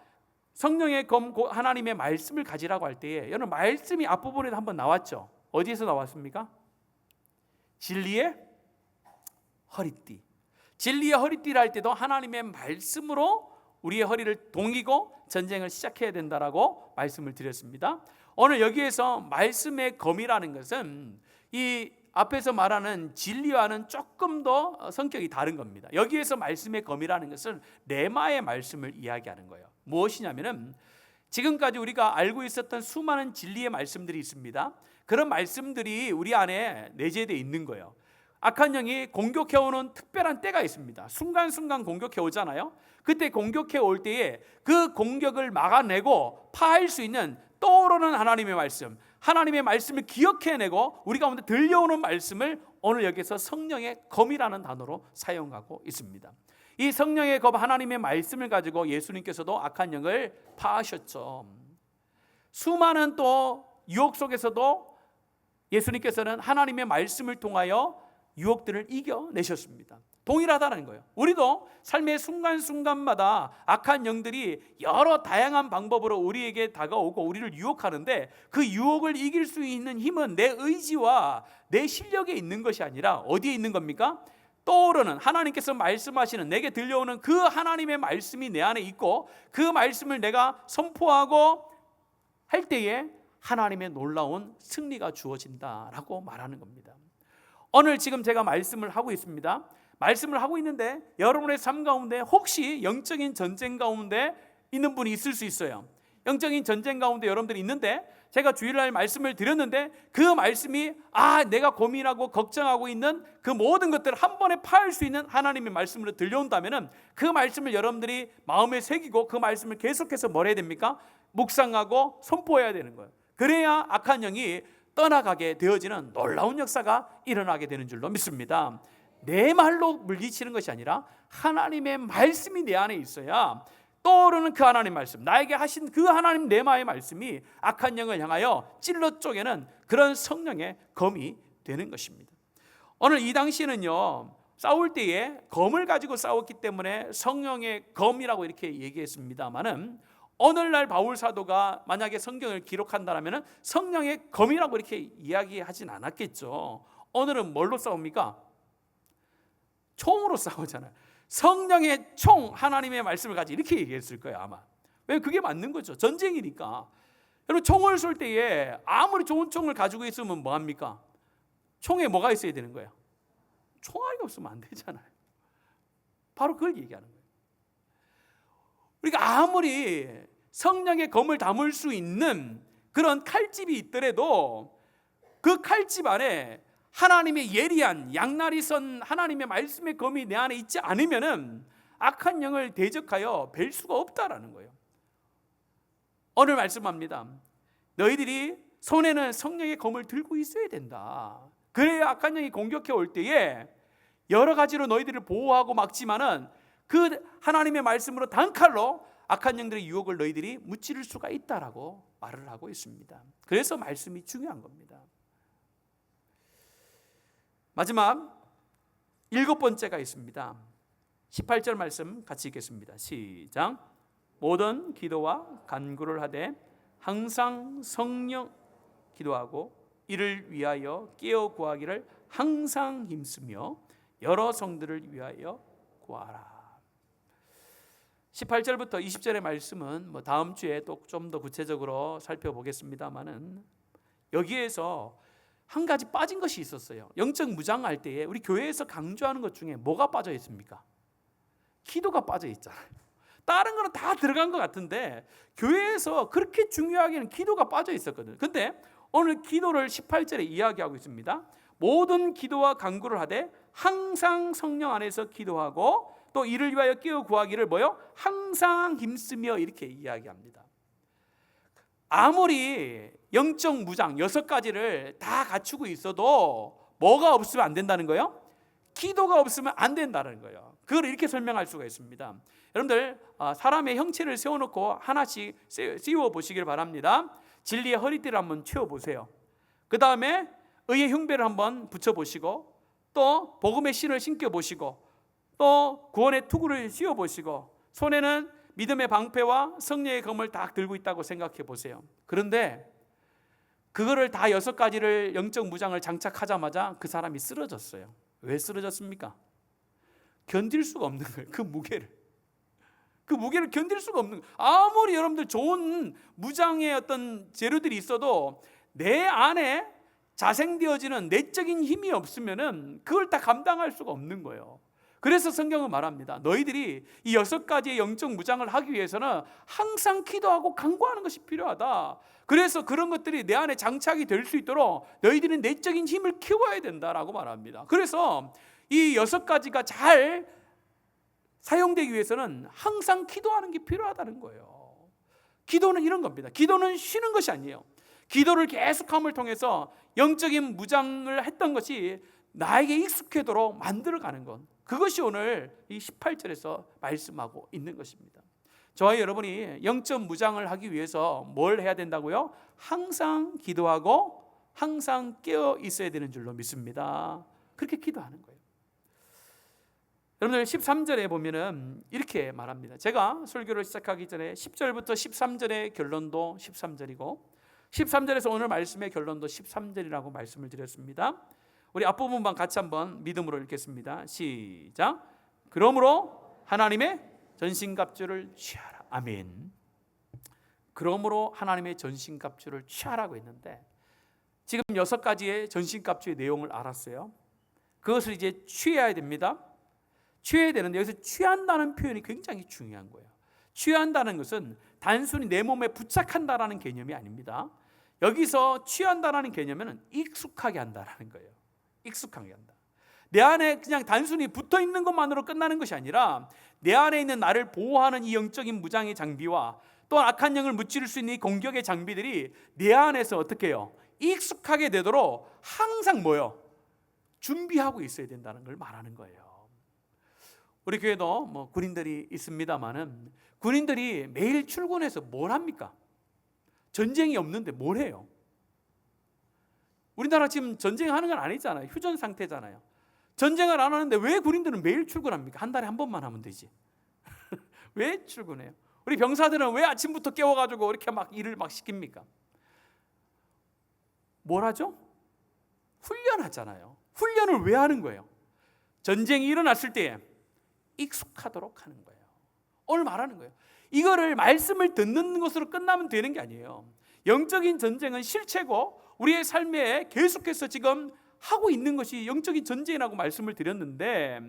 성령의 검, 하나님의 말씀을 가지라고 할 때에 여러분 말씀이 앞부분에도 한번 나왔죠. 어디에서 나왔습니까? 진리의 허리띠. 진리의 허리띠를 할 때도 하나님의 말씀으로 우리의 허리를 동이고 전쟁을 시작해야 된다라고 말씀을 드렸습니다. 오늘 여기에서 말씀의 검이라는 것은 이 앞에서 말하는 진리와는 조금 더 성격이 다른 겁니다. 여기에서 말씀의 검이라는 것은 레마의 말씀을 이야기하는 거예요. 무엇이냐면은 지금까지 우리가 알고 있었던 수많은 진리의 말씀들이 있습니다. 그런 말씀들이 우리 안에 내재되어 있는 거예요. 악한 영이 공격해오는 특별한 때가 있습니다. 순간순간 공격해오잖아요. 그때 공격해올 때에 그 공격을 막아내고 파할 수 있는 떠오르는 하나님의 말씀, 하나님의 말씀을 기억해내고 우리 가운데 들려오는 말씀을 오늘 여기서 성령의 검이라는 단어로 사용하고 있습니다. 이 성령의 검, 하나님의 말씀을 가지고 예수님께서도 악한 영을 파하셨죠. 수많은 또 유혹 속에서도 예수님께서는 하나님의 말씀을 통하여 유혹들을 이겨내셨습니다. 동일하다는 거예요. 우리도 삶의 순간순간마다 악한 영들이 여러 다양한 방법으로 우리에게 다가오고 우리를 유혹하는데 그 유혹을 이길 수 있는 힘은 내 의지와 내 실력에 있는 것이 아니라 어디에 있는 겁니까? 떠오르는 하나님께서 말씀하시는 내게 들려오는 그 하나님의 말씀이 내 안에 있고 그 말씀을 내가 선포하고 할 때에 하나님의 놀라운 승리가 주어진다라고 말하는 겁니다. 오늘 지금 제가 말씀을 하고 있습니다. 말씀을 하고 있는데 여러분의 삶 가운데 혹시 영적인 전쟁 가운데 있는 분이 있을 수 있어요. 영적인 전쟁 가운데 여러분들이 있는데 제가 주일날 말씀을 드렸는데 그 말씀이 내가 고민하고 걱정하고 있는 그 모든 것들을 한 번에 파할 수 있는 하나님의 말씀으로 들려온다면 그 말씀을 여러분들이 마음에 새기고 그 말씀을 계속해서 뭘 해야 됩니까? 묵상하고 선포해야 되는 거예요. 그래야 악한 영이 떠나가게 되어지는 놀라운 역사가 일어나게 되는 줄로 믿습니다. 내 말로 물리치는 것이 아니라 하나님의 말씀이 내 안에 있어야 떠오르는 그 하나님 말씀, 나에게 하신 그 하나님 레마의 말씀이 악한 영을 향하여 찔러 쪼개는 그런 성령의 검이 되는 것입니다. 오늘 이 당시에는요, 싸울 때에 검을 가지고 싸웠기 때문에 성령의 검이라고 이렇게 얘기했습니다만은 오늘날 바울 사도가 만약에 성경을 기록한다면 성령의 검이라고 이렇게 이야기하진 않았겠죠. 오늘은 뭘로 싸웁니까? 총으로 싸우잖아요. 성령의 총, 하나님의 말씀을 가지고 이렇게 얘기했을 거예요 아마. 왜? 그게 맞는 거죠. 전쟁이니까. 여러분 총을 쏠 때에 아무리 좋은 총을 가지고 있으면 뭐합니까? 총에 뭐가 있어야 되는 거예요? 총알이 없으면 안 되잖아요. 바로 그걸 얘기하는 거예요. 우리가 아무리 성령의 검을 담을 수 있는 그런 칼집이 있더라도 그 칼집 안에 하나님의 예리한 양날이 선 하나님의 말씀의 검이 내 안에 있지 않으면은 악한 영을 대적하여 뵐 수가 없다라는 거예요. 오늘 말씀합니다. 너희들이 손에는 성령의 검을 들고 있어야 된다. 그래야 악한 영이 공격해 올 때에 여러 가지로 너희들을 보호하고 막지만은 그 하나님의 말씀으로 단칼로 악한 영들의 유혹을 너희들이 무찌를 수가 있다라고 말을 하고 있습니다. 그래서 말씀이 중요한 겁니다. 마지막 7번째가 있습니다. 18절 말씀 같이 읽겠습니다. 시작. 모든 기도와 간구를 하되 항상 성령 기도하고 이를 위하여 깨어 구하기를 항상 힘쓰며 여러 성들을 위하여 구하라. 18절부터 20절의 말씀은 다음 주에 또 좀 더 구체적으로 살펴보겠습니다만은 여기에서 한 가지 빠진 것이 있었어요. 영적 무장할 때에 우리 교회에서 강조하는 것 중에 뭐가 빠져 있습니까? 기도가 빠져 있잖아요. 다른 거는 다 들어간 것 같은데 교회에서 그렇게 중요하게는 기도가 빠져 있었거든요. 근데 오늘 기도를 18절에 이야기하고 있습니다. 모든 기도와 간구를 하되 항상 성령 안에서 기도하고 또 이를 위하여 깨어 구하기를 뭐요? 항상 힘쓰며 이렇게 이야기합니다. 아무리 영적 무장 6가지를 다 갖추고 있어도 뭐가 없으면 안 된다는 거예요? 기도가 없으면 안 된다는 거예요. 그걸 이렇게 설명할 수가 있습니다. 여러분들 사람의 형체를 세워놓고 하나씩 씌워 보시길 바랍니다. 진리의 허리띠를 한번 채워보세요. 그 다음에 의의 흉배를 한번 붙여보시고 또 복음의 신을 신겨보시고 또 구원의 투구를 씌워보시고 손에는 믿음의 방패와 성령의 검을 딱 들고 있다고 생각해 보세요. 그런데 그거를 다 6가지를 영적 무장을 장착하자마자 그 사람이 쓰러졌어요. 왜 쓰러졌습니까? 견딜 수가 없는 거예요. 그 무게를 견딜 수가 없는 거예요. 아무리 여러분들 좋은 무장의 어떤 재료들이 있어도 내 안에 자생되어지는 내적인 힘이 없으면은 그걸 다 감당할 수가 없는 거예요. 그래서 성경은 말합니다. 너희들이 이 6가지의 영적 무장을 하기 위해서는 항상 기도하고 간구하는 것이 필요하다. 그래서 그런 것들이 내 안에 장착이 될 수 있도록 너희들은 내적인 힘을 키워야 된다라고 말합니다. 그래서 이 6가지가 잘 사용되기 위해서는 항상 기도하는 게 필요하다는 거예요. 기도는 이런 겁니다. 기도는 쉬는 것이 아니에요. 기도를 계속함을 통해서 영적인 무장을 했던 것이 나에게 익숙하도록 만들어가는 것, 그것이 오늘 이 18절에서 말씀하고 있는 것입니다. 저와 여러분이 영적 무장을 하기 위해서 뭘 해야 된다고요? 항상 기도하고 항상 깨어 있어야 되는 줄로 믿습니다. 그렇게 기도하는 거예요. 여러분들 13절에 보면은 이렇게 말합니다. 제가 설교를 시작하기 전에 10절부터 13절의 결론도 13절이고 13절에서 오늘 말씀의 결론도 13절이라고 말씀을 드렸습니다. 우리 앞부분만 같이 한번 믿음으로 읽겠습니다. 시작. 그러므로 하나님의 전신갑주를 취하라. 아멘. 그러므로 하나님의 전신갑주를 취하라고 했는데 지금 6가지의 전신갑주의 내용을 알았어요. 그것을 이제 취해야 됩니다. 취해야 되는데 여기서 취한다는 표현이 굉장히 중요한 거예요. 취한다는 것은 단순히 내 몸에 부착한다라는 개념이 아닙니다. 여기서 취한다라는 개념은 익숙하게 한다라는 거예요. 익숙하게 한다. 내 안에 그냥 단순히 붙어 있는 것만으로 끝나는 것이 아니라 내 안에 있는 나를 보호하는 이 영적인 무장의 장비와 또 악한 영을 무찌를 수 있는 이 공격의 장비들이 내 안에서 어떻게 해요? 익숙하게 되도록 항상 뭐요? 준비하고 있어야 된다는 걸 말하는 거예요. 우리 교회도 뭐 군인들이 있습니다만은 군인들이 매일 출근해서 뭘 합니까? 전쟁이 없는데 뭘 해요? 우리나라 지금 전쟁하는 건 아니잖아요. 휴전 상태잖아요. 전쟁을 안 하는데 왜 군인들은 매일 출근합니까? 한 달에 한 번만 하면 되지. 왜 출근해요? 우리 병사들은 왜 아침부터 깨워가지고 이렇게 막 일을 막 시킵니까? 뭘 하죠? 훈련하잖아요. 훈련을 왜 하는 거예요? 전쟁이 일어났을 때 익숙하도록 하는 거예요. 오늘 말하는 거예요. 이거를 말씀을 듣는 것으로 끝나면 되는 게 아니에요. 영적인 전쟁은 실체고 우리의 삶에 계속해서 지금 하고 있는 것이 영적인 전쟁이라고 말씀을 드렸는데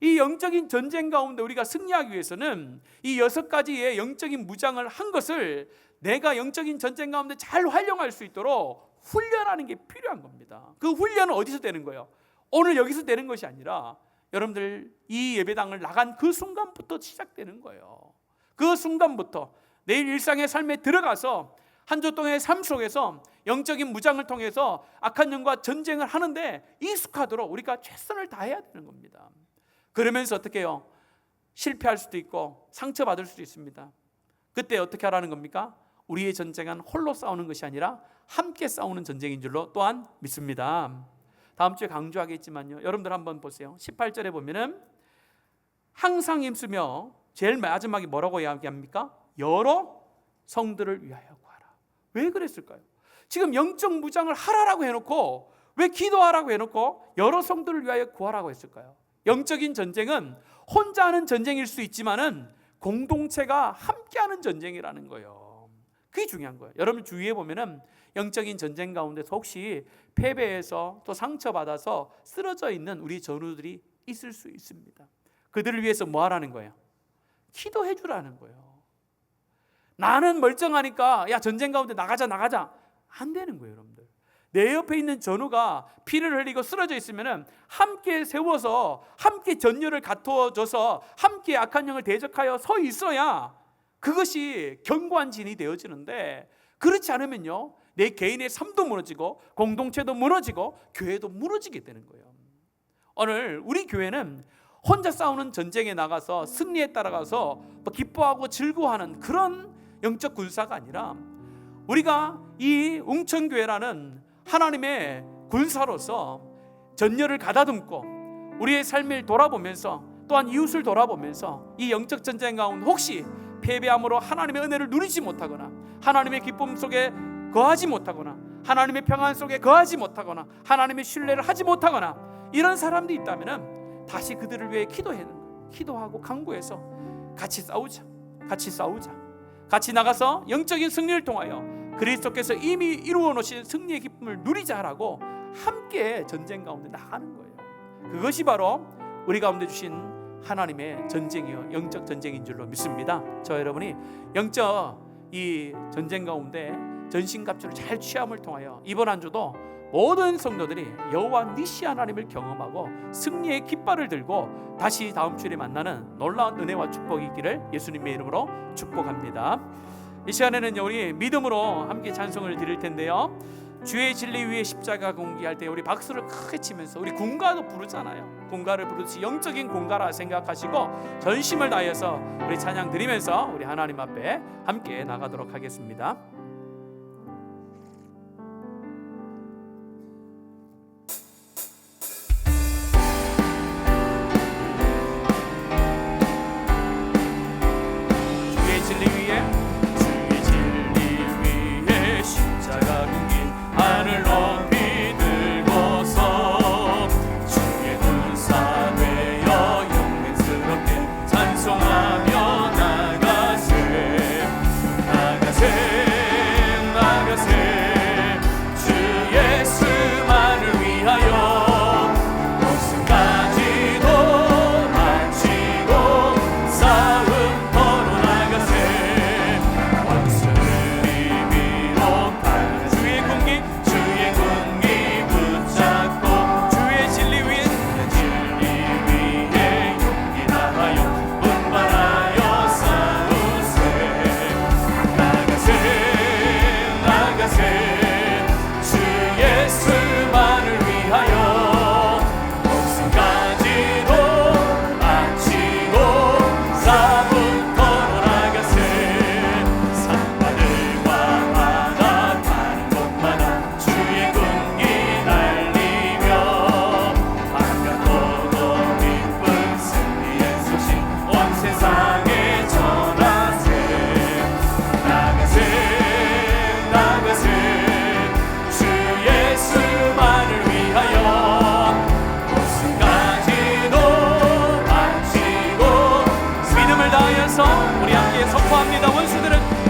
이 영적인 전쟁 가운데 우리가 승리하기 위해서는 이 6가지의 영적인 무장을 한 것을 내가 영적인 전쟁 가운데 잘 활용할 수 있도록 훈련하는 게 필요한 겁니다. 그 훈련은 어디서 되는 거예요? 오늘 여기서 되는 것이 아니라 여러분들 이 예배당을 나간 그 순간부터 시작되는 거예요. 그 순간부터 내일 일상의 삶에 들어가서 한 주 동안의 삶 속에서 영적인 무장을 통해서 악한 영과 전쟁을 하는데 익숙하도록 우리가 최선을 다해야 되는 겁니다. 그러면서 어떻게 해요? 실패할 수도 있고 상처받을 수도 있습니다. 그때 어떻게 하라는 겁니까? 우리의 전쟁은 홀로 싸우는 것이 아니라 함께 싸우는 전쟁인 줄로 또한 믿습니다. 다음 주에 강조하겠지만요, 여러분들 한번 보세요. 18절에 보면은 항상 힘쓰며 제일 마지막에 뭐라고 이야기합니까? 여러 성들을 위하여 구하라. 왜 그랬을까요? 지금 영적 무장을 하라라고 해놓고 왜 기도하라고 해놓고 여러 성들을 위하여 구하라고 했을까요? 영적인 전쟁은 혼자 하는 전쟁일 수 있지만은 공동체가 함께하는 전쟁이라는 거예요. 그게 중요한 거예요. 여러분 주위에 보면은 영적인 전쟁 가운데서 혹시 패배해서 또 상처받아서 쓰러져 있는 우리 전우들이 있을 수 있습니다. 그들을 위해서 뭐 하라는 거예요? 기도해 주라는 거예요. 나는 멀쩡하니까 야 전쟁 가운데 나가자 안 되는 거예요. 여러분들 내 옆에 있는 전우가 피를 흘리고 쓰러져 있으면 함께 세워서 함께 전열을 갖춰줘서 함께 악한 영을 대적하여 서 있어야 그것이 견고한 진이 되어지는데 그렇지 않으면요 내 개인의 삶도 무너지고 공동체도 무너지고 교회도 무너지게 되는 거예요. 오늘 우리 교회는 혼자 싸우는 전쟁에 나가서 승리에 따라가서 기뻐하고 즐거워하는 그런 영적 군사가 아니라 우리가 이 웅천교회라는 하나님의 군사로서 전열을 가다듬고 우리의 삶을 돌아보면서 또한 이웃을 돌아보면서 이 영적 전쟁 가운데 혹시 패배함으로 하나님의 은혜를 누리지 못하거나 하나님의 기쁨 속에 거하지 못하거나 하나님의 평안 속에 거하지 못하거나 하나님의 신뢰를 하지 못하거나 이런 사람들이 있다면 다시 그들을 위해 기도하고 간구해서 같이 싸우자, 같이 나가서 영적인 승리를 통하여 그리스도께서 이미 이루어 놓으신 승리의 기쁨을 누리자라고 함께 전쟁 가운데 나가는 거예요. 그것이 바로 우리 가운데 주신 하나님의 전쟁이요 영적 전쟁인 줄로 믿습니다. 저 여러분이 영적 이 전쟁 가운데 전신갑주를 잘 취함을 통하여 이번 한 주도 모든 성도들이 여호와 니시 하나님을 경험하고 승리의 깃발을 들고 다시 다음 주에 만나는 놀라운 은혜와 축복이 있기를 예수님의 이름으로 축복합니다. 이 시간에는 우리 믿음으로 함께 찬송을 드릴 텐데요, 주의 진리 위에 십자가 공기할 때 우리 박수를 크게 치면서 우리 군가도 부르잖아요. 군가를 부르듯이 영적인 군가라 생각하시고 전심을 다해서 우리 찬양 드리면서 우리 하나님 앞에 함께 나가도록 하겠습니다. 주의 진리 위에 십자가 공기 하늘 높이 들고서 주의 군사 되어 영광스럽게 찬송하며 나가세 주 예수만을 위하여 목숨까지도 바치고 싸움터로 나가세 원수를 이기러 가는 주의 군기 붙잡고 주의 진리 위에 용기 다하여 분발하여 싸우세 나가세 주 예수만을 위하여 목숨까지도 바치고 싸움터로 나가세 산마들과 바다 가는 곳마다 주의 군기 날리며 반갑고도 기쁜 승리의 소식 온 세상에 전하세 나가세 주 예수만을 위하여 목숨까지도 바치고 믿음을 다하여서 우리 함께 선포합니다. 원수들은 이미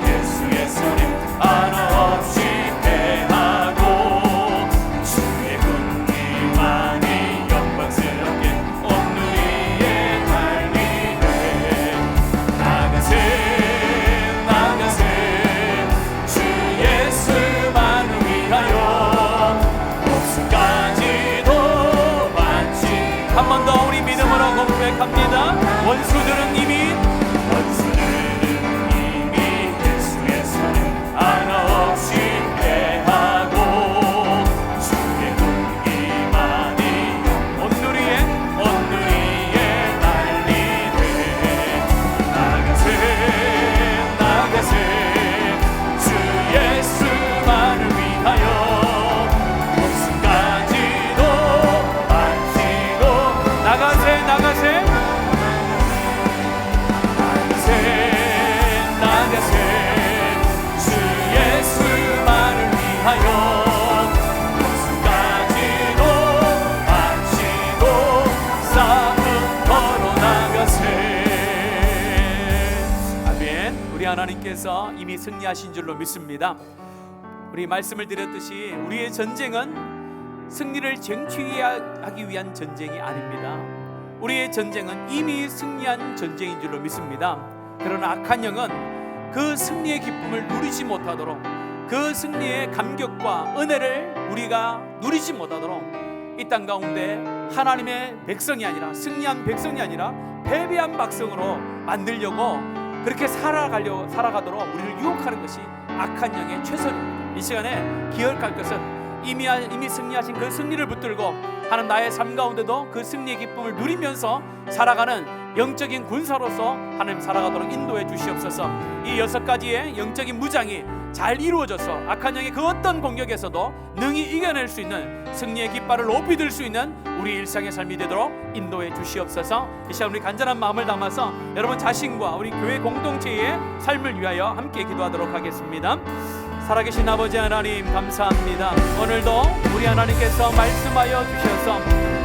예수의 손에 하나 없이 패하고 주의 군기만이 영광스럽게 온 누리에 달리네 나가세 주 예수만을 위하여 목숨까지도 바치 한 번 더 우리 믿음으로 고백합니다. 원수들은 이미 예수의 손에 하나 없이 패하고 주의 군기만이 온 누리에 달리네 나가세 주 예수만을 위하여 목숨까지도 바치고 나가세 주 예수만을 위하여 목숨까지도 바치고 싸움터로 나가세. 아멘. 우리 하나님께서 이미 승리하신 줄로 믿습니다. 우리 말씀을 드렸듯이 우리의 전쟁은 승리를 쟁취하기 위한 전쟁이 아닙니다. 우리의 전쟁은 이미 승리한 전쟁인 줄로 믿습니다. 그러나 악한 영은 그 승리의 기쁨을 누리지 못하도록, 그 승리의 감격과 은혜를 우리가 누리지 못하도록 이 땅 가운데 하나님의 백성이 아니라, 승리한 백성이 아니라 패배한 백성으로 만들려고 그렇게 살아가도록 우리를 유혹하는 것이 악한 영의 최선입니다. 이 시간에 기억할 것은 이미 승리하신 그 승리를 붙들고 하나님 나의 삶 가운데도 그 승리의 기쁨을 누리면서 살아가는 영적인 군사로서 하나님 살아가도록 인도해 주시옵소서. 이 6가지의 영적인 무장이 잘 이루어져서 악한 영의 그 어떤 공격에서도 능히 이겨낼 수 있는 승리의 깃발을 높이 들 수 있는 우리 일상의 삶이 되도록 인도해 주시옵소서. 이 시간 우리 간절한 마음을 담아서 여러분 자신과 우리 교회 공동체의 삶을 위하여 함께 기도하도록 하겠습니다. 살아계신 아버지 하나님 감사합니다. 오늘도 우리 하나님께서 말씀하여 주셔서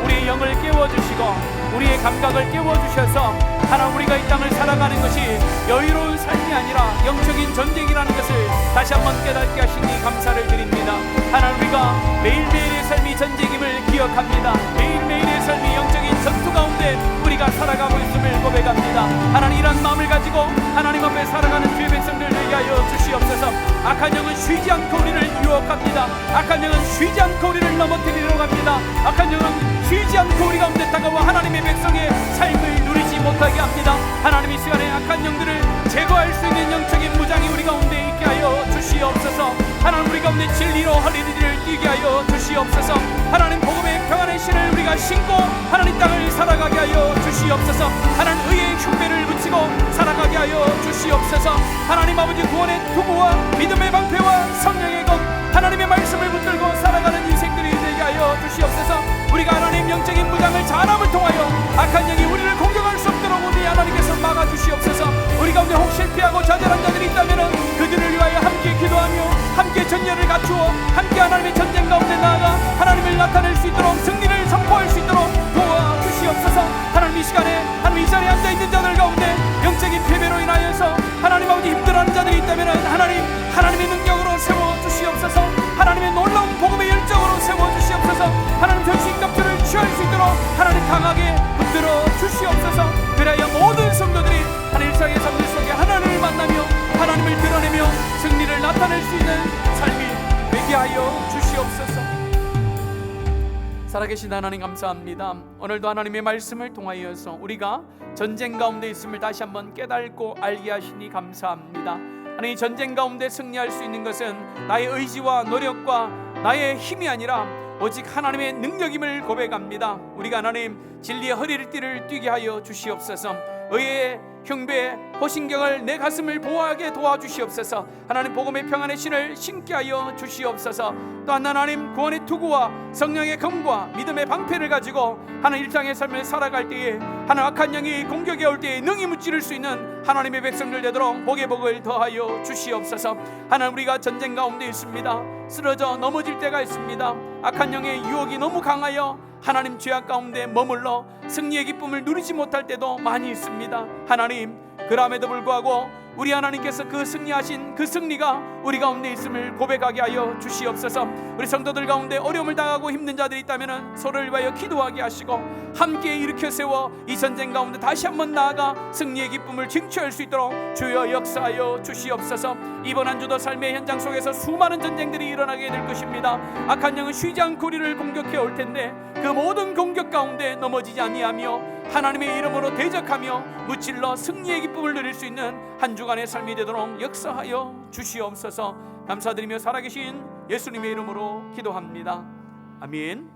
우리의 영을 깨워주시고 우리의 감각을 깨워주셔서 하나님 우리가 이 땅을 살아가는 것이 여유로운 삶이 아니라 영적인 전쟁이라는 것을 다시 한번 깨닫게 하시니 감사를 드립니다. 하나님 우리가 매일매일의 삶이 전쟁임을 기억합니다. 매일매일의 삶이 영적인 전투 가운데 우리가 살아가고 있음을 고백합니다. 하나님 이런 마음을 가지고 하나님 앞에 살아가는 주의 백성들 되게 하여 주시옵소서. 악한 영은 쉬지 않고 우리를 유혹합니다. 악한 영은 쉬지 않고 우리를 넘어뜨리려고 합니다. 악한 영은 쉬지 않고 우리 가운데 다가와 하나님의 백성의 삶을 누리지 못하게 합니다. 하나님 이 시간에 악한 영들을 제거할 수 있는 영적인 무장이 우리 가운데 있게 하여 주시옵소서. 하나님 우리 가운데 진리로 허리를 뛰게 하여 주시옵소서. 하나님 복음의 평안의 신을 우리가 신고 하나님 땅을 살아가게 하여 주시옵소서. 하나님 의의 흉배를 붙이고 살아가게 하여 주시옵소서. 하나님 아버지 구원의 투구와 믿음의 방패와 성령의 검 하나님의 말씀을 붙들고 살아가는 인생들이 되게 하여 주시옵소서. 우리가 하나님 영적인 무장을 잘함을 통하여 악한 영이 우리를 공격할 수 없도록 우리 하나님께서 막아주시옵소서. 우리 가운데 혹 실패하고 좌절한 자들이 있다면 그들을 위하여 함께 기도하며 함께 전열을 갖추어 함께 하나님의 전쟁 가운데 나아가 하나님을 나타낼 수 있도록 승리를 선포할 수 있도록 도와주시옵소서. 하나님 이 시간에 하나님 이 자리에 앉아있는 자들 가운데 영적인 패배로 인하여서 하나님 아버지 힘들어하는 자들이 있다면 하나님의 능력으로 세워주시옵소서. 하나님의 놀라운 복음의 열정으로 세워주시옵소서. 하나님 전신갑주를 취할 수 있도록 하나님 강하게 붙들어 주시옵소서. 그래야 모든 성도들이 하나님 일상의 삶 속에 하나님을 만나며 하나님을 드러내며 승리를 나타낼 수 있는 삶이 되게 하여 주시옵소서. 살아계신 하나님 감사합니다. 오늘도 하나님의 말씀을 통하여서 우리가 전쟁 가운데 있음을 다시 한번 깨닫고 알게 하시니 감사합니다. 하나님 전쟁 가운데 승리할 수 있는 것은 나의 의지와 노력과 나의 힘이 아니라 오직 하나님의 능력임을 고백합니다. 우리가 하나님 진리의 허리를 뛰게 하여 주시옵소서. 의의 흉배 호신경을 내 가슴을 보호하게 도와주시옵소서. 하나님 복음의 평안의 신을 신게 하여 주시옵소서. 또한 하나님 구원의 투구와 성령의 검과 믿음의 방패를 가지고 하나님 일상의 삶을 살아갈 때에 하나님 악한 영이 공격에 올 때에 능히 무찌를 수 있는 하나님의 백성들 되도록 복의 복을 더하여 주시옵소서. 하나님 우리가 전쟁 가운데 있습니다. 쓰러져 넘어질 때가 있습니다. 악한 영의 유혹이 너무 강하여 하나님 죄악 가운데 머물러 승리의 기쁨을 누리지 못할 때도 많이 있습니다. 하나님 그럼에도 불구하고 우리 하나님께서 그 승리하신 그 승리가 우리 가운데 있음을 고백하게 하여 주시옵소서. 우리 성도들 가운데 어려움을 당하고 힘든 자들이 있다면 서로를 위하여 기도하게 하시고 함께 일으켜 세워 이 전쟁 가운데 다시 한번 나아가 승리의 기쁨을 쟁취할 수 있도록 주여 역사하여 주시옵소서. 이번 한 주도 삶의 현장 속에서 수많은 전쟁들이 일어나게 될 것입니다. 악한 영은 쉬지 않고 우리를 공격해 올 텐데 그 모든 공격 가운데 넘어지지 아니하며 하나님의 이름으로 대적하며 무찔러 승리의 기쁨을 누릴 수 있는 한 주간의 삶이 되도록 역사하여 주시옵소서. 감사드리며 살아계신 예수님의 이름으로 기도합니다. 아멘.